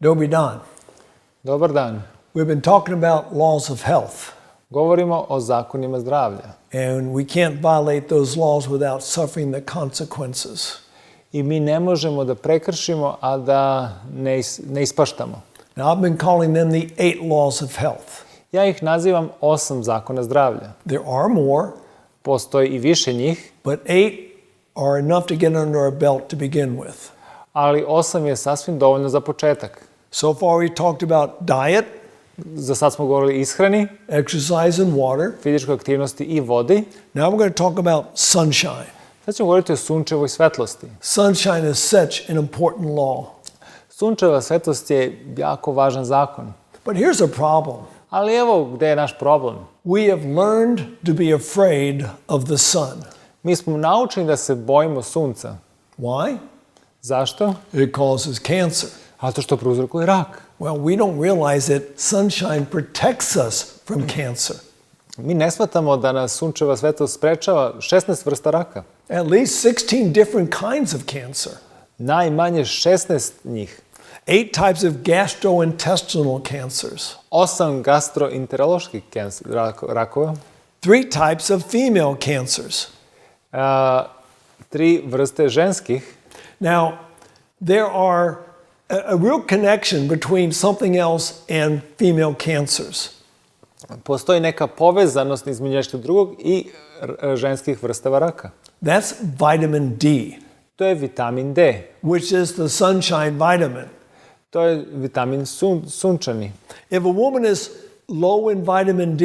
Dobar dan. Dobar dan. We've been talking about laws of health. Govorimo o zakonima zdravlja. And we can't violate those laws without suffering the consequences. I mi ne možemo da prekršimo, a da ne ispaštamo. Now, I've been calling them the 8 laws of health. Ja ih nazivam 8 zakona zdravlja. There are more, Postoji i više njih, but 8 are enough to get under our belt to begin with. ali 8 je sasvim dovoljno za početak. So far, we talked about diet, Za sad smo govorili o ishrani, exercise, and water. fizičkoj aktivnosti i vodi. Now we're going to talk about sunshine. Sad ćemo govoriti o sunčevoj svetlosti. Sunshine is such an important law. Sunčeva svetlost je jako važan zakon. But here's a problem. Ali evo gde je naš problem. We have learned to be afraid of the sun. Mi smo naučeni da se bojimo sunca. Why? Zašto? It causes cancer. Zato što prouzrokuje rak. Well, we don't realize that sunshine protects us from cancer. Mi ne shvatamo da nas sunčeva svetlost sprečava 16 vrsta raka. At least 16 different kinds of cancer. Najmanje 16 njih. 8 types of gastrointestinal cancers. 8 gastroenteroloških rakova. 3 types of female cancers. 3 vrste ženskih. Now, there are a real connection between something else and female cancers. Postoji neka povezanost između nešto drugog i ženskih vrstava raka. That's vitamin D, To je vitamin D. which is the sunshine vitamin. To je vitamin sunčani. If a woman is low in vitamin D,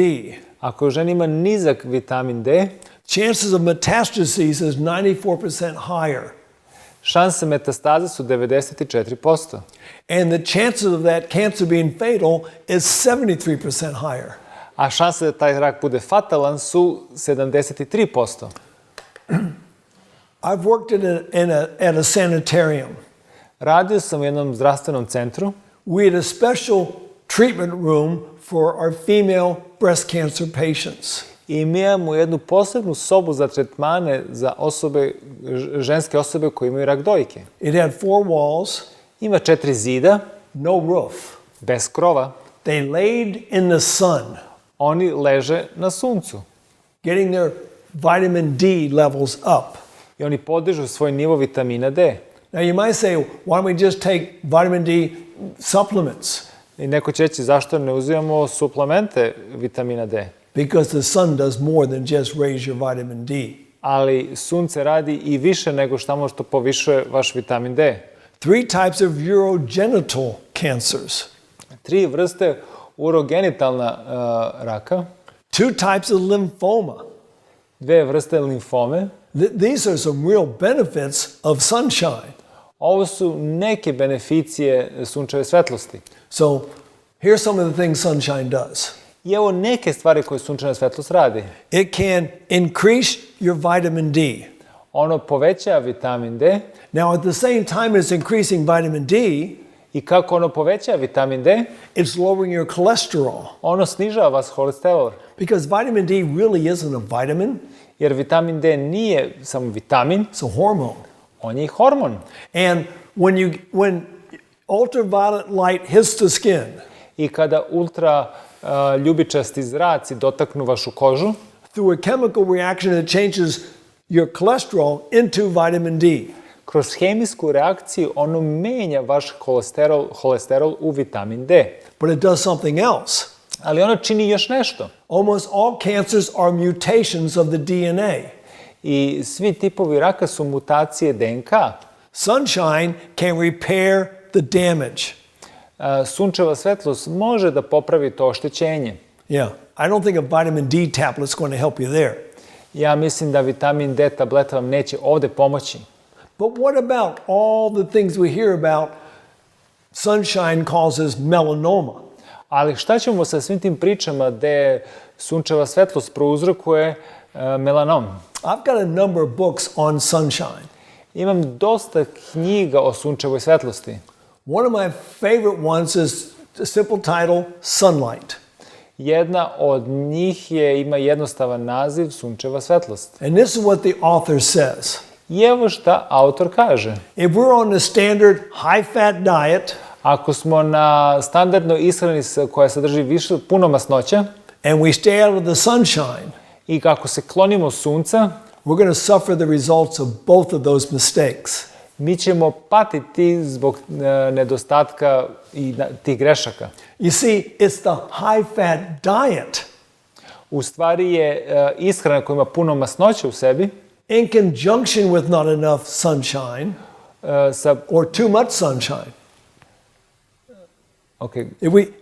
Ako žena ima nizak vitamin D, chances of metastases is 94% higher. šanse metastaze su 94%. And the chances of that cancer being fatal is 73% higher. A šanse da taj rak bude fatalan su 73%. I've worked at a sanitarium. Radio sam u jednom zdravstvenom centru. We had a special treatment room for our female breast cancer patients. I mi imamo jednu posebnu sobu za tretmane za ženske osobe koje imaju rak dojke. It had 4 walls, Ima 4 zida, no roof. bez krova. They laid in the sun, Oni leže na suncu. getting their vitamin D levels up. I oni podižu svoj nivo vitamina D. Now you might say, why don't we just take vitamin D supplements? I neko će reći zašto ne uzimamo suplemente vitamina D. Because the sun does more than just raise your vitamin D. Ali sunce radi i više nego što povišuje vaš vitamin D. 3 types of urogenital cancers. 3 vrste urogenitalna raka. 2 types of lymphoma. 2 vrste limfome. These are some real benefits of sunshine. Ovo su neke beneficije sunčeve svetlosti. So here's some of the things sunshine does. I evo neke stvari koje sunčeva svetlost radi. It can increase your vitamin D. Ono povećava vitamin D. Now, at the same time as increasing vitamin D, I kako ono povećava vitamin D, it's lowering your cholesterol. ono snižava vas holesterol. Because vitamin D really isn't a vitamin, Jer vitamin D nije samo vitamin, it's a hormone. on je i hormon. And when ultraviolet light hits the skin, I kada ultra ljubičasti zraci dotaknu vašu kožu, through a chemical reaction, it changes your cholesterol into vitamin D. kroz hemijsku reakciju ono menja vaš holesterol u vitamin D. But it does something else. Ali ono čini još nešto. Almost all cancers are mutations of the DNA. I svi tipovi raka su mutacije DNK. Sunshine can repair the damage. Sunčeva svetlost može da popravi to oštećenje. Yeah, I don't think a vitamin D tablet's going to help you there. Ja mislim da vitamin D tableta vam neće ovde pomoći. But what about all the things we hear about sunshine causes melanoma? Ali šta ćemo sa svim tim pričama gde sunčeva svetlost prouzrokuje melanom? I've got a number of books on sunshine. Imam dosta knjiga o sunčevoj svetlosti. One of my favorite ones is the simple title, Sunlight. Jedna od njih ima jednostavan naziv Sunčeva svetlost. And this is what the author says. I evo šta autor kaže. If we're on the standard high-fat diet, Ako smo na standardnoj ishrani koja sadrži puno masnoća and we stay out of the sunshine, i kako se klonimo sunca, we're going to suffer the results of both of those mistakes. mi ćemo patiti zbog nedostatka i tih grešaka. You see, it's the high-fat diet U stvari je ishrana koja ima puno masnoća u sebi, in conjunction with not enough sunshine or too much sunshine.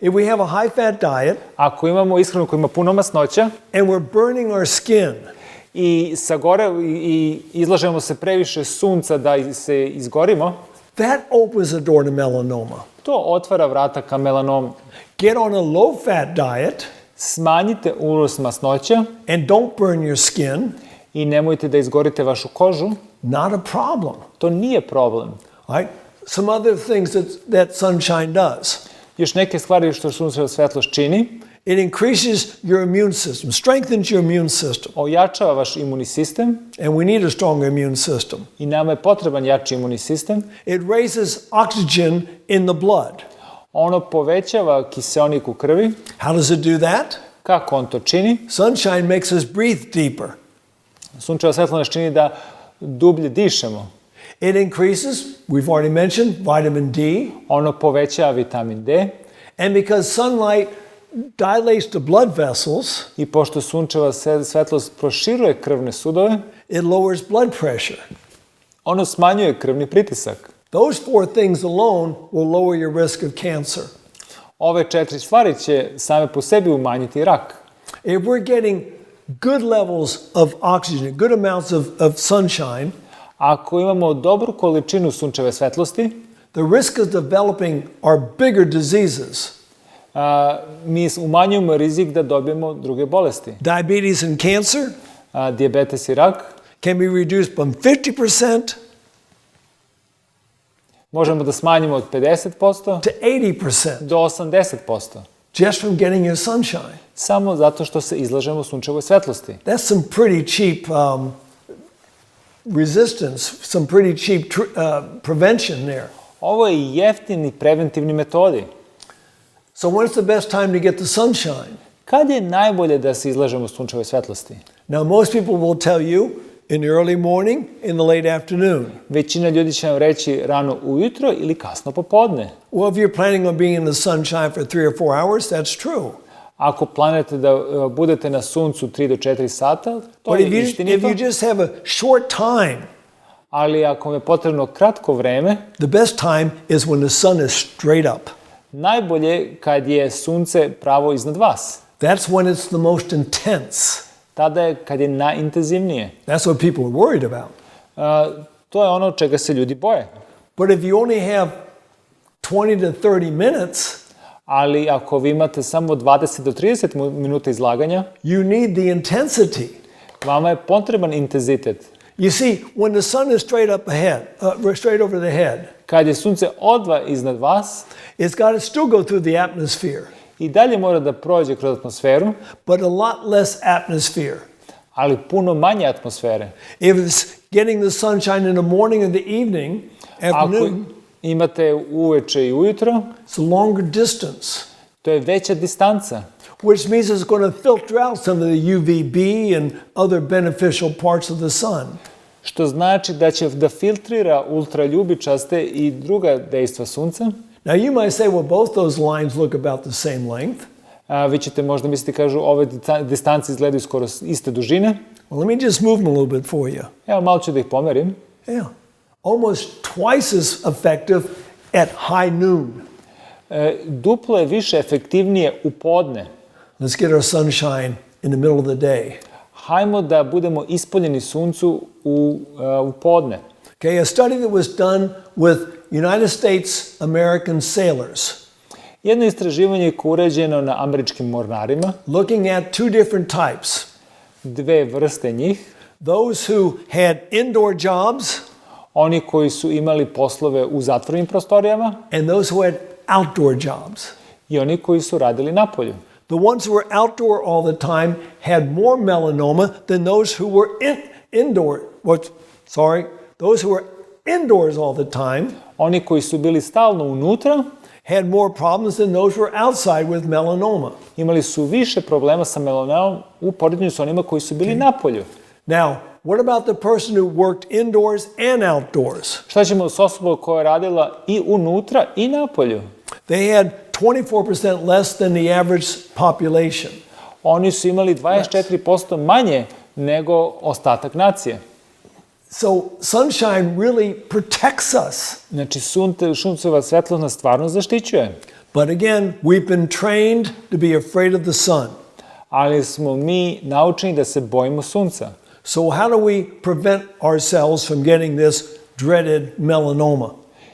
If we have a high-fat diet Ako imamo ishranu koja ima puno masnoća and we're burning our skin, i i izlažemo se previše sunca da se izgorimo, that opens the door to melanoma. to otvara vrata ka melanomu. Get on a low-fat diet Smanjite unos masnoća and don't burn your skin, i nemojte da izgorite vašu kožu. not a problem. To nije problem. Right? Some other things that sunshine does. Još neke stvari što sunčeva svetlost čini, It increases your immune system, strengthens your immune system. ojačava vaš imunni sistem And we need a strong immune system. i nama je potreban jači imunni sistem. It raises oxygen in the blood. Ono povećava kiseonik u krvi. How does it do that? Kako on to čini? Sunshine makes us breathe deeper. Sunčeva svetlost nas čini da dublje dišemo. It increases, we've already mentioned, vitamin D. Ono povećava vitamin D And because sunlight dilates the blood vessels, i pošto sunčeva svetlost proširuje krvne sudove, it lowers blood pressure. ono smanjuje krvni pritisak. Those four things alone will lower your risk of cancer. Ove 4 stvari će same po sebi umanjiti rak. If we're getting good levels of oxygen, good amounts of sunshine, Ako imamo dobru količinu sunčeve svetlosti, the risk of developing our bigger diseases, mi umanjujemo rizik da dobijemo druge bolesti. diabetes and cancer, Dijabetes i rak can be reduced from 50% možemo da smanjimo od 50% to 80% do 80%. just from getting your sunshine. Samo zato što se izlažemo sunčevoj svetlosti. That's some pretty cheap resistance, some pretty cheap prevention there. Ovo je jeftini preventivni metodi. So when's the best time to get the sunshine? Kad je najbolje da se izlažemo sunčevoj svetlosti? Now, most people will tell you in the early morning, in the late afternoon. Većina ljudi će vam reći rano ujutro ili kasno popodne. Well, if you're planning on being in the sunshine for 3 or 4 hours, that's true. Ako planirate da budete na suncu 3 do 4 sata, to But je if istinito. you just have a short time, Ali ako vam je potrebno kratko vreme, the best time is when the sun is straight up. najbolje kad je sunce pravo iznad vas. That's when it's the most intense. Tada je kad je najintenzivnije. That's what people are worried about. To je ono čega se ljudi boje. But if you only have 20 to 30 minutes, Ali ako vi imate samo 20 do 30 minuta izlaganja, you need the intensity. vama je potreban intenzitet. You see, when the sun is straight up ahead, straight over the head, Kad je sunce odva iznad vas, it's got to still go through the atmosphere, i dalje mora da prođe kroz atmosferu, but a lot less atmosphere. ali puno manje atmosfere. If it's getting the sunshine in the morning and the evening, Ako afternoon, imate uveče i ujutro, it's a longer distance, to je veća distanca, which means it's going to filter out some of the UVB and other beneficial parts of the sun. što znači da će da filtrira ultraljubičaste i druga dejstva sunca. Now you might say, well, both those lines look about the same length. Vi ćete možda misliti, kažu, ove distance izgledaju skoro iste dužine. Well, let me just move them a little bit for you. Evo, malo ću da ih pomerim. Yeah. Almost twice as effective at high noon. Duplo je više efektivnije u podne. Let's get our sunshine in the middle of the day. Hajmo da budemo ispoljeni suncu u podne. Okay, a study that was done with United States American sailors, Jedno istraživanje je urađeno na američkim mornarima, looking at two different types. dve vrste njih. Those who had indoor jobs Oni koji su imali poslove u zatvorenim prostorijama and those who had outdoor jobs. i oni koji su radili napolju. The ones who were outdoor all the time had more melanoma than those who were those who were indoors all the time Oni koji su bili stalno unutra had more problems than those who were outside with melanoma. Imali su više problema sa melanomom u poređenju sa onima koji su bili napolju. Now, what about the person who worked indoors and outdoors? Šta ćemo s osobom koja je radila i unutra i napolju? They had 24% less than the average population. Oni su imali 24% manje nego ostatak nacije. So sunshine really protects us. Znači, sunceva svetlost nas stvarno zaštićuje. But again, we've been trained to be afraid of the sun. Ali smo mi naučeni da se bojimo sunca. So how do we prevent ourselves from getting this dreaded melanoma?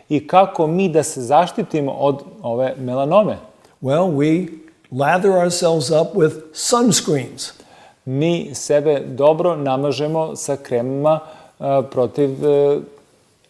I kako mi da se zaštitimo od ove melanome? Well, we lather ourselves up with sunscreens. Mi sebe dobro namažemo sa kremama protiv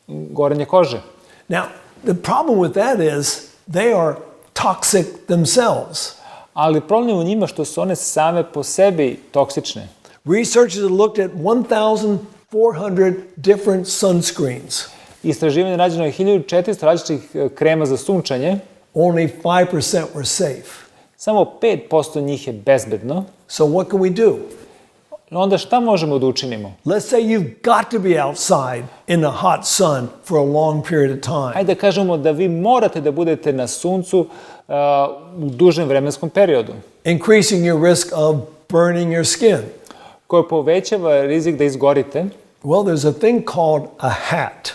gorenja kože. Now, the problem with that is they are toxic themselves. Ali problem u njima što su one same po sebi toksične. Researchers have looked at 1,400 different sunscreens. Istraživanje rađeno je 1400 različitih krema za sunčanje. Only 5% were safe. Samo 5% njih je bezbedno. So what can we do? Onda šta možemo da učinimo? Let's say you've got to be outside in the hot sun for a long period of time. Hajde da kažemo da vi morate da budete na suncu u dužem vremenskom periodu. Increasing your risk of burning your skin. Koje povećava rizik da izgorite. Well, there's a thing called a hat.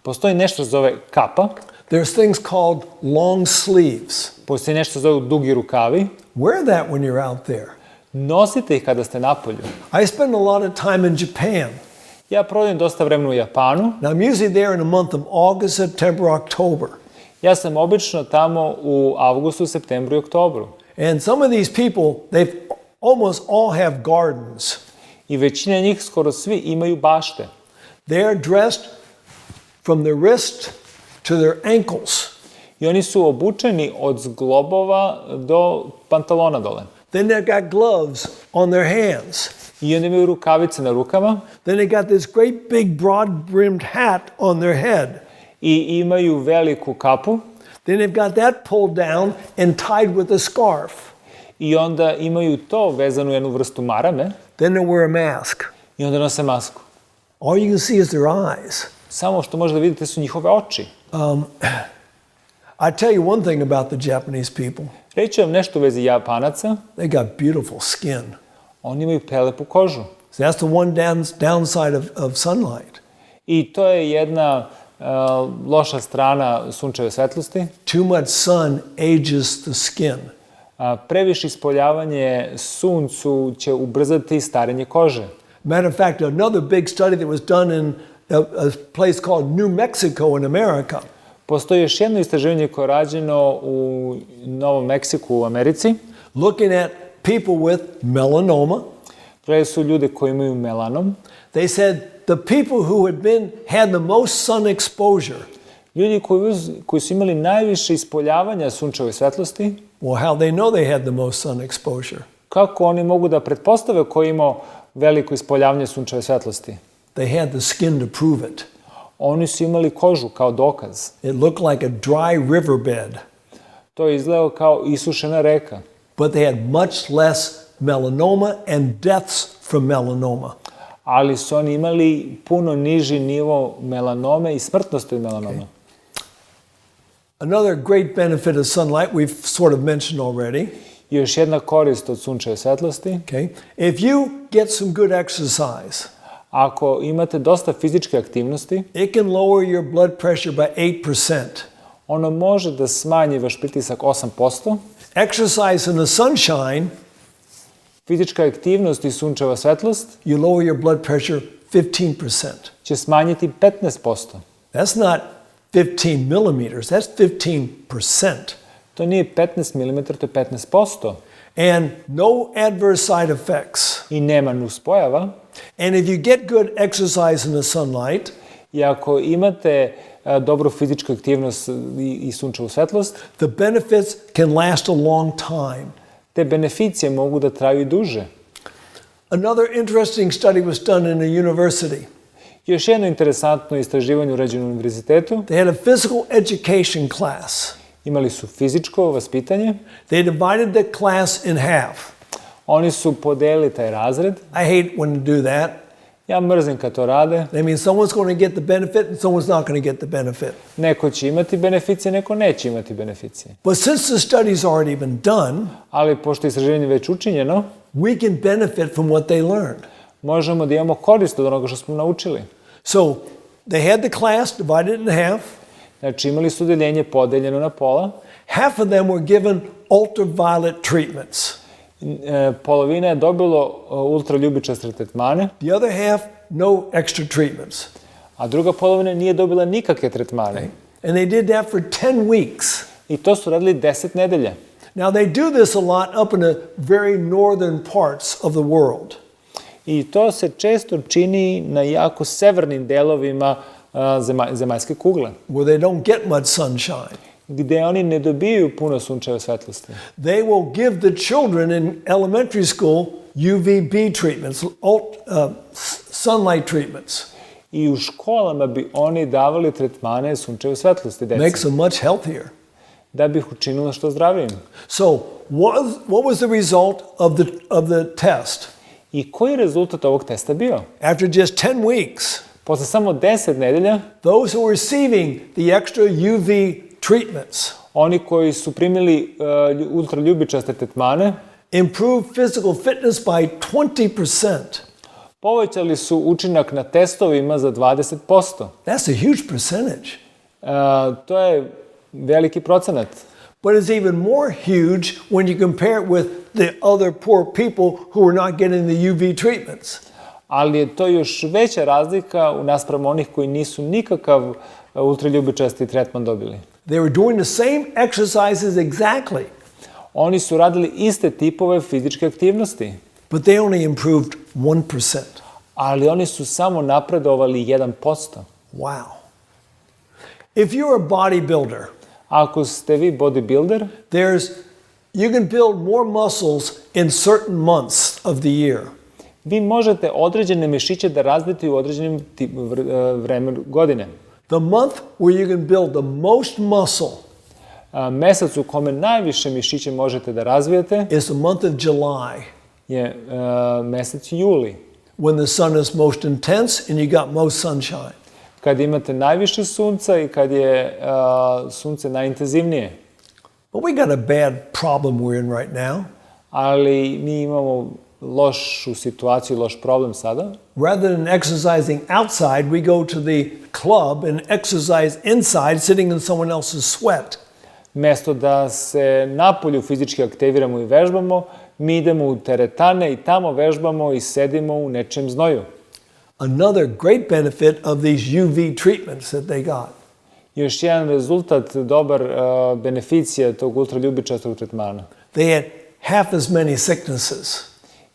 Postoji nešto zove kapa. There's things called long sleeves. Postoji nešto zove dugi rukavi. Wear that when you're out there. Nosite ih kada ste napolju. I spend a lot of time in Japan. Ja provedem dosta vremena u Japanu. Now, I'm usually there in the month of August, September, October. Ja sam obično tamo u avgustu, septembru i oktobru. And some of these people, they almost all have gardens. I većina njih, skoro svi, imaju bašte. They're dressed from their wrist to their ankles. I oni su obučeni od zglobova do pantalona dole. Then they've got gloves on their hands. I onda imaju rukavice na rukama. Then they got this great big broad-brimmed hat on their head. I imaju veliku kapu. Then they've got that pulled down and tied with a scarf. I onda imaju to vezano u jednu vrstu marame. Then they wear a mask. I onda nose masku. All you can see is their eyes. Samo što možete vidjeti su njihove oči. I tell you one thing about the Japanese people. Reći vam nešto u vezi Japanaca. They got beautiful skin. Oni imaju prelepu kožu. So that's the one downside of sunlight. I to je jedna loša strana sunčeve svetlosti. Too much sun ages the skin. Previše ispoljavanje suncu će ubrzati starenje kože. Matter of fact, another big study that was done in a place called New Mexico in America. Postoji još jedno istraživanje koje je rađeno u Novom Meksiku u Americi. Looking at people with melanoma. Gledali su ljude koji imaju melanom. They said the people who had the most sun exposure. Ljudi koji su imali najviše ispoljavanja sunčeve svetlosti. Well, how they know they had the most sun exposure? Kako oni mogu da pretpostave ko je imao veliko ispoljavanje sunčeve svetlosti? They had the skin to prove it. Oni su imali kožu kao dokaz. It looked like a dry riverbed. To je izgledalo kao isušena reka. But they had much less melanoma and deaths from melanoma. Ali su oni imali puno niži nivo melanome i smrtnosti od melanoma. Okay. Another great benefit of sunlight we've sort of mentioned already. I još jedna korist od sunčeve svetlosti. Okay. If you get some good exercise, ako imate dosta fizičke aktivnosti, it can lower your blood pressure by 8%. Ono može da smanji vaš pritisak 8%. Exercise in the sunshine, fizička aktivnost i sunčeva svetlost, you lower your blood pressure 15%. će smanjiti 15%. That's not 15 millimeters, that's 15%. To nije 15 mm, to je 15%. And no adverse side effects. I nema nuspojava. And if you get good exercise in the sunlight, i ako imate dobru fizičku aktivnost i sunčevu svetlost, the benefits can last a long time. Te beneficije mogu da traju i duže. Another interesting study was done in a university. Još jedno interesantno istraživanje urađeno u univerzitetu. They had a physical education class. Imali su fizičko vaspitanje. They divided the class in half. Oni su podelili taj razred. I hate when they do that. Ja mrzim kad to rade. That means someone's going to get the benefit and someone's not going to get the benefit. Neko će imati beneficije, neko neće imati beneficije. But since the study's already been done, Ali pošto je istraživanje već učinjeno, we can benefit from what they learned. možemo da imamo korist od onoga što smo naučili. So they had the class divided in half. Znači imali su deljenje podeljeno na pola. Half of them were given ultraviolet treatments. Polovina je dobilo ultraljubičaste tretmane, The other half, no extra treatments. a druga polovina nije dobila nikakve tretmane. And they did that for 10 weeks. I to su radili 10 nedelja. Now they do this a lot up in the very northern parts of the world. I to se često čini na jako severnim delovima zemaljske kugle, Where they don't get much sunshine. gde oni ne dobijaju puno sunčeve svetlosti. They will give the children in elementary school UVB treatments, sunlight treatments. I u školama bi oni davali tretmane sunčeve svetlosti deci, Makes them much healthier. da bi ih učinilo što zdravijim. So what was the result of the test? I koji je rezultat ovog testa bio? After just 10 weeks, Posle samo 10 nedelja, those who were receiving the extra UV treatments oni koji su primili ultraljubičaste tretmane, improved physical fitness by 20%. povećali su učinak na testovima za 20%. That's a huge percentage. To je veliki procenat. But it's even more huge when you compare it with the other poor people who were not getting the UV treatments. Ali je to još veća razlika naspram onih koji nisu nikakav ultraljubičasti tretman dobili. They were doing the same exercises exactly, Oni su radili iste tipove fizičke aktivnosti, but they only improved 1%. ali oni su samo napredovali 1%. Wow. If you're a bodybuilder, Ako ste vi bodybuilder, you can build more muscles in certain months of the year. vi možete određene mišiće da razvijete u određenim vremenu godine. The month where you can build the most muscle Mesec u kome najviše mišiće možete da razvijete is the month of July, je mesec juli, when the sun is most intense and you got most sunshine. kad imate najviše sunca i kad je sunce najintenzivnije. But we got a bad problem we're in right now. Ali mi imamo lošu situaciju, loš problem sada. Rather than exercising outside, we go to the club and exercise inside, sitting in someone else's sweat. Mesto da se napolju fizički aktiviramo i vežbamo, mi idemo u teretane i tamo vežbamo i sedimo u nečem znoju. Another great benefit of these UV treatments that they got. Još jedan rezultat, dobar beneficija tog ultraljubičastog tretmana. They had half as many sicknesses.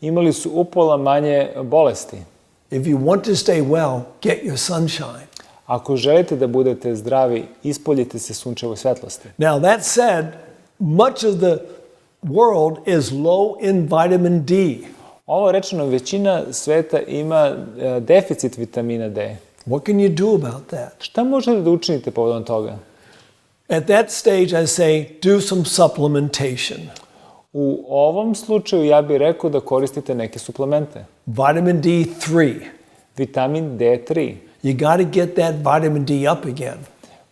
Imali su upola manje bolesti. If you want to stay well, get your sunshine. Ako želite da budete zdravi, ispoljite se sunčevoj svetlosti. Now that said, much of the world is low in vitamin D. Ovo rečeno, većina sveta ima deficit vitamina D. What can you do about that? Šta možete da učinite povodom toga? At that stage, I say, do some supplementation. U ovom slučaju ja bih rekao da koristite neke suplemente. Vitamin D3. Vitamin D3. You got to get that vitamin D up again.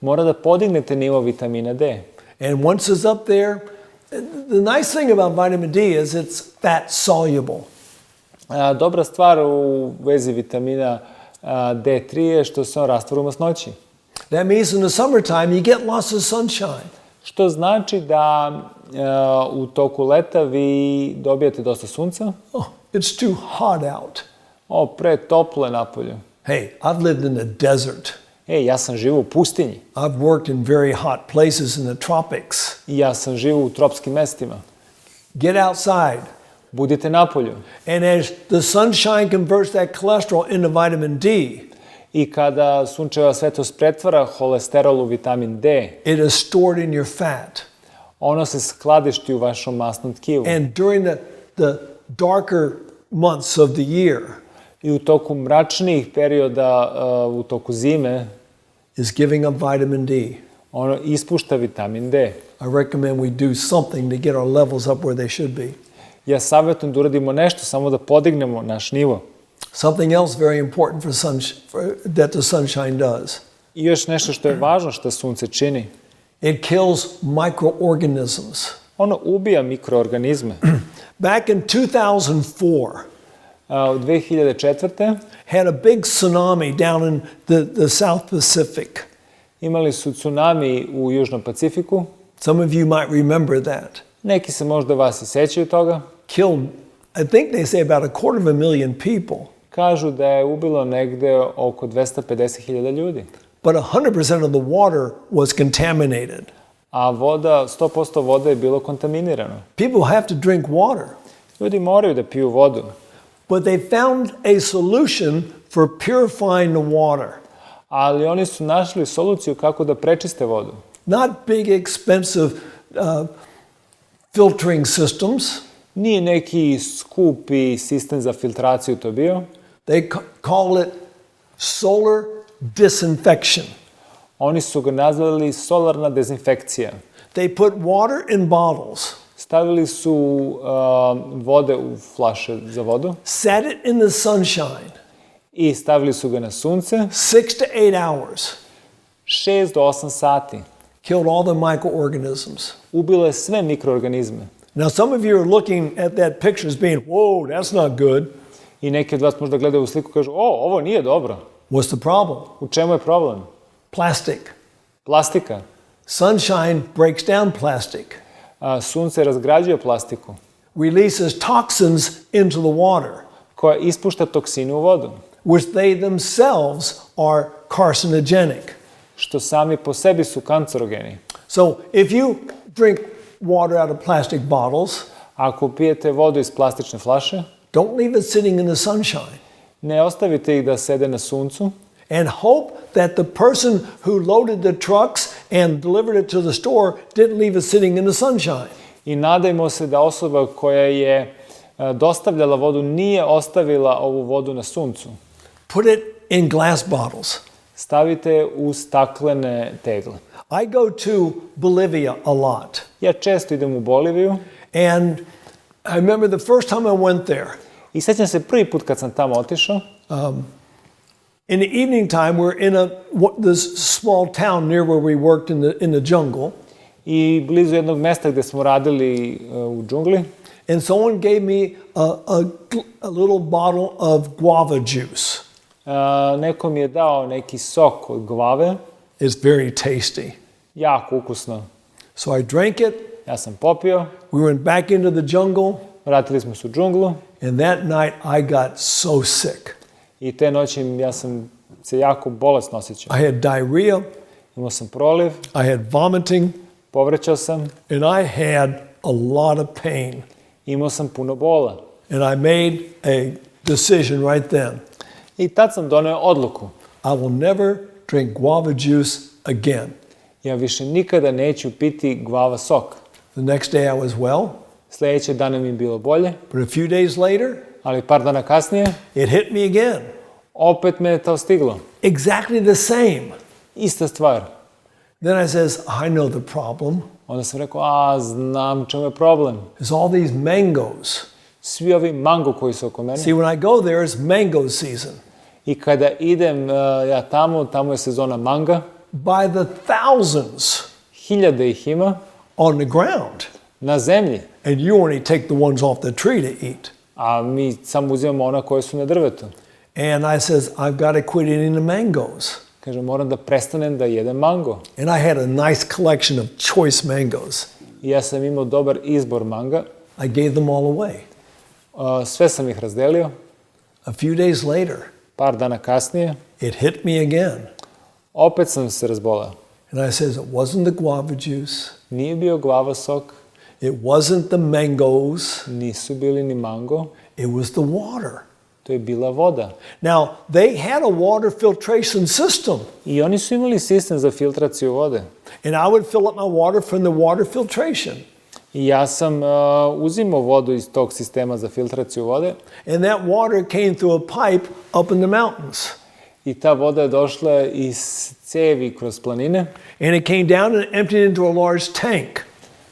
Mora da podignete nivo vitamina D. And once it's up there, the nice thing about vitamin D is it's fat soluble. Dobra stvar u vezi vitamina D3 je što se on rastvara u masnoći. That means in the summertime you get lots of sunshine. Što znači da u toku leta vi dobijate dosta sunca. Oh, it's too hot out. Pre toplo je napolju. Hey, I've lived in the desert. Ja sam živio u pustinji. I've worked in very hot places in the tropics. I ja sam živio u tropskim mestima. Get outside. Budite napolju. And as the sunshine converts that cholesterol into vitamin D, I kada sunčeva svetlost pretvara holesterol u vitamin D, it is stored in your fat. ono se skladišti u vašom masnom tkivu. And during the darker months of the year, I u toku mračnijih perioda, u toku zime, is giving up vitamin D. ono ispušta vitamin D. I recommend we do something to get our levels up where they should be. Ja savjetujem da uradimo nešto samo da podignemo naš nivo. Something else very important that the sunshine does. I još nešto što je važno što sunce čini. It kills microorganisms. Ono ubija mikroorganizme. Back in 2004, U 2004. had a big tsunami down in the South Pacific. Imali su tsunami u Južnom Pacifiku. Some of you might remember that. Neki se možda vas i sećaju toga. Killed, I think they say about 250,000 people. Kažu da je ubilo negde oko 250.000 ljudi. But 100% of the water was contaminated. A voda, 100% vode je bilo kontaminirano. People have to drink water. Ljudi moraju da piju vodu. But they found a solution for purifying the water. Ali oni su našli soluciju kako da prečiste vodu. Not big, expensive filtering systems. Nije neki skupi sistem za filtraciju to bio. They call it solar disinfection. Oni su ga nazvali solarna dezinfekcija. They put water in bottles, Stavili su vode u flaše za vodu set it in the sunshine, i stavili su ga na sunce 6 to 8 hours, 6 do 8 sati. killed all the microorganisms. Ubilo je sve mikroorganizme. Now, some of you are looking at that picture as being, whoa, that's not good. I neki od vas možda gledaju u sliku i kažu, ovo nije dobro. What's the problem? U čemu je problem? Plastic. Plastika. Sunshine breaks down plastic, Sunce razgrađuje plastiku releases toxins into the water, koja ispušta toksine u vodu, which they themselves are carcinogenic. što sami po sebi su kancerogeni. So if you drink water out of plastic bottles, Ako pijete vodu iz plastične flaše, don't leave it sitting in the sunshine. ne ostavite ih da sede na suncu And hope that the person who loaded the trucks and delivered it to the store didn't leave it sitting in the sunshine. i nadajmo se da osoba koja je dostavljala vodu nije ostavila ovu vodu na suncu. Put it in glass bottles. Stavite u staklene tegle. I go to Bolivia a lot. Ja često idem u Boliviju And I remember the first time I went there. i sećam se prvi put kad sam tamo otišao. In the evening time, we're in this small town near where we worked in the jungle. I blizu jednog mesta gde smo radili u džungli. And someone gave me a little bottle of guava juice. Neko mi je dao neki sok od glave. It's very tasty. Jako ukusno. So I drank it. Ja sam popio. We went back into the jungle. Vratili smo se u džunglu. And that night I got so sick. I te noći ja sam se jako bolesno osjećao. I had diarrhea. Imao sam proliv. I had vomiting. Povraćao sam. And I had a lot of pain. Imao sam puno bola. And I made a decision right then. I tad sam doneo odluku. I will never drink guava juice again. Ja više nikada neću piti guava sok. The next day I was well. Sljedećeg dana mi je bilo bolje. But a few days later, Ali par dana kasnije, it hit me again. opet me je to stiglo. Exactly the same. Ista stvar. Then I says, I know the problem. Onda sam rekao, znam čemu je problem. It's all these mangoes. Svi ovi mango koji su oko mene. See, when I go there, it's mango season. I kada idem ja tamo je sezona manga. By the thousands Hiljade ih ima on the ground. na zemlji. And you only take the ones off the tree to eat. A mi samo uzimamo ona koje su na drvetu. And I says, I've got to quit eating the mangoes. Kaže, moram da prestanem da jedem mango. And I had a nice collection of choice mangoes. I ja sam imao dobar izbor manga. I gave them all away. Sve sam ih razdelio. A few days later, Par dana kasnije, it hit me again. opet sam se razboleo. And I says, it wasn't the guava juice. Nije bio glava sok, It wasn't the mangoes. nisu bili ni mango, It was the water. to je bila voda. Now, they had a water filtration system. I oni su imali sistem za filtraciju vode. And I would fill up my water from the water filtration. I ja sam uzimao vodu iz tog sistema za filtraciju vode. And that water came through a pipe up in the mountains. I ta voda je došla iz cevi kroz planine. And it came down and emptied into a large tank.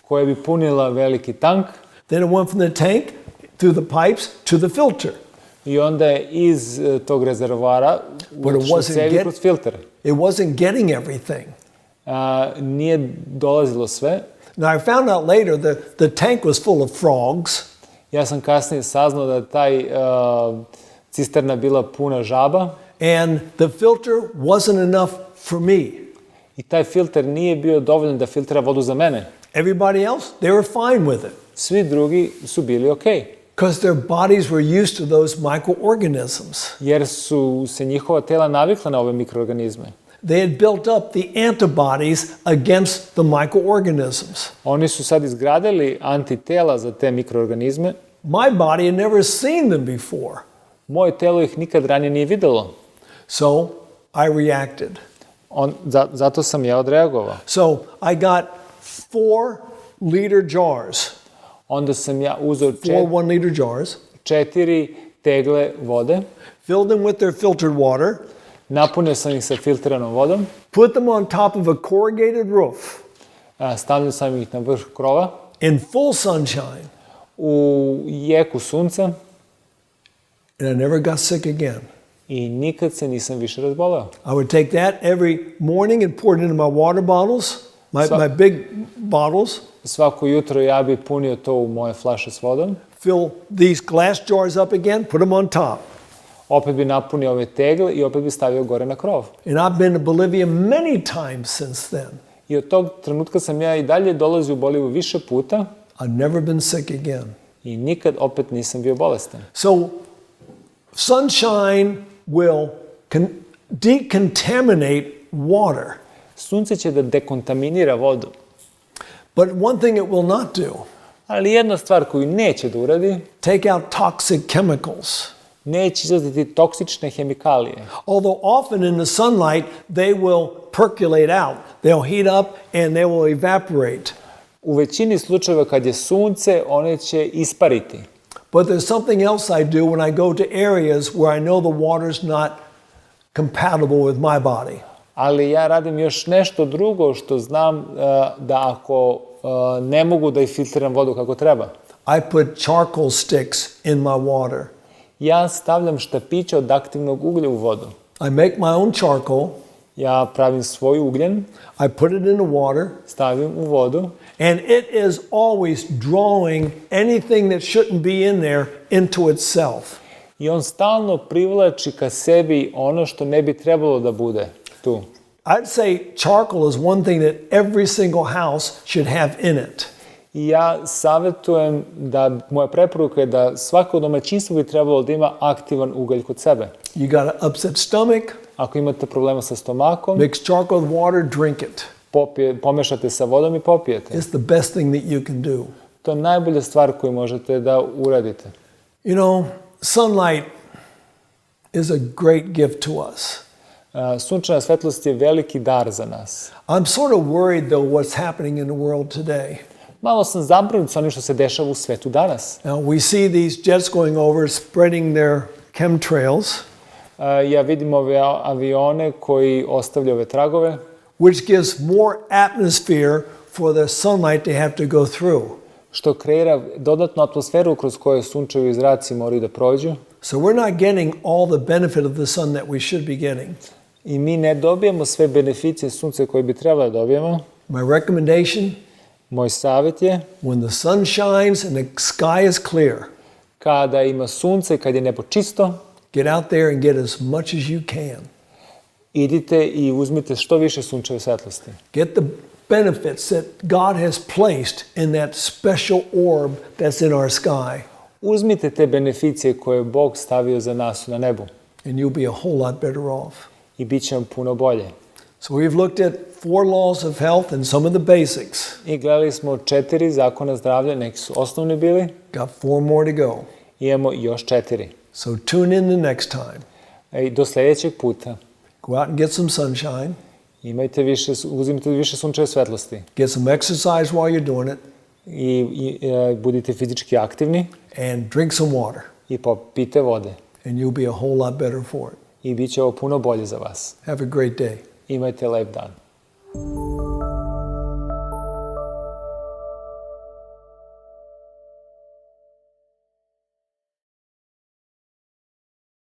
koja bi punila veliki tank Then it went from the tank through the pipes to the filter. i onda je iz tog rezervoara ušlo cevi kroz filter. It wasn't getting everything. Nije dolazilo sve. Now I found out later that the tank was full of frogs. Ja sam kasnije saznao da taj cisterna bila puna žaba And the filter wasn't enough for me. i taj filter nije bio dovoljan da filtrira vodu za mene. Everybody else, they were fine with it. Svi drugi su bili okej. Because their bodies were used to those microorganisms. Jer su se njihova tela navikla na ove mikroorganizme. They had built up the antibodies against the microorganisms. Oni su sad izgradili antitela za te mikroorganizme. My body had never seen them before. Moje telo ih nikad ranije nije videlo. So I reacted. Zato sam ja odreagovao. So I got 4-liter jars. Onda sam ja uzeo 4 1-liter jars. 4 tegle vode, Filled them with their filtered water. napunio sam ih sa filtriranom vodom, Put them on top of a corrugated roof. stavljao sam ih na vrh krova, In full sunshine. u jeku sunca And I never got sick again. i nikad se nisam više razboleo. I would take that every morning and pour it into my water bottles, my big bottles. Svako jutro ja bi punio to u moje flaše s vodom, Fill these glass jars up again, put them on top. opet bi napunio ove tegle i opet bi stavio gore na krov. And I've been to Bolivia many times since then. I od tog trenutka sam ja i dalje dolazio u Boliviju više puta I've never been sick again. i nikad opet nisam bio bolestan. So sunshine will decontaminate water. Sunce će da dekontaminira vodu, But one thing it will not do, ali jedna stvar koju neće da uradi, take out toxic chemicals. neće izvaditi toksične hemikalije. Although often in the sunlight, they will percolate out. They'll heat up and they will evaporate. U većini slučajeva kad je sunce, one će ispariti. But there's something else I do when I go to areas where I know the water's not compatible with my body. Ali ja radim još nešto drugo što znam da ako ne mogu da filtriram vodu kako treba. I put charcoal sticks in my water. Ja stavljam štapiće od aktivnog uglja u vodu. I make my own charcoal. Ja pravim svoj ugljen, I put it in the water. stavim u vodu And it is always drawing anything that shouldn't be in there into itself. i on stalno privlači ka sebi ono što ne bi trebalo da bude tu. I'd say charcoal is one thing that every single house should have in it. I ja savjetujem da, moja preporuka je da svako domaćinstvo bi trebalo da ima aktivan ugalj kod sebe. You got an upset stomach, Ako imate problema sa stomakom, mix charcoal with water, drink it. pomešate sa vodom i popijete. It's the best thing that you can do. To je najbolja stvar koju možete da uradite. You know, sunlight is a great gift to us. Sunčeva svetlost je veliki dar za nas. I'm sort of worried though what's happening in the world today. Malo sam zabrinut sa onim što se dešava u svetu danas. Now we see these jets going over, spreading their chemtrails, Ja vidim ove avione koji ostavljaju ove tragove, which gives more atmosphere for the sunlight they have to go through. što kreira dodatnu atmosferu kroz koju sunčevi zraci moraju da prođu. So we're not getting all the benefit of the sun that we should be getting. I mi ne dobijemo sve beneficije sunce koje bi trebalo da dobijemo. My recommendation, Moj savjet je, when the sun shines and the sky is clear, kada ima sunce, kad je nebo čisto, get out there and get as much as you can. idite i uzmite što više sunčeve svetlosti. Get the benefits that God has placed in that special orb that's in our sky. Uzmite te beneficije koje je Bog stavio za nas na nebu And you'll be a whole lot better off. i bit će vam puno bolje. So we've looked at 4 laws of health and some of the basics. I gledali smo 4 zakona zdravlja, neki su osnovni bili, Got 4 more to go. imamo još 4. So tune in the next time. I do sljedećeg puta Go out and get some sunshine. uzimite više sunčeve svetlosti Get some exercise while you're doing it. i budite fizički aktivni And drink some water. i popijte vode. And you'll be a whole lot better for it. I bit će ovo puno bolje za vas. Have a great day. Imajte lep dan.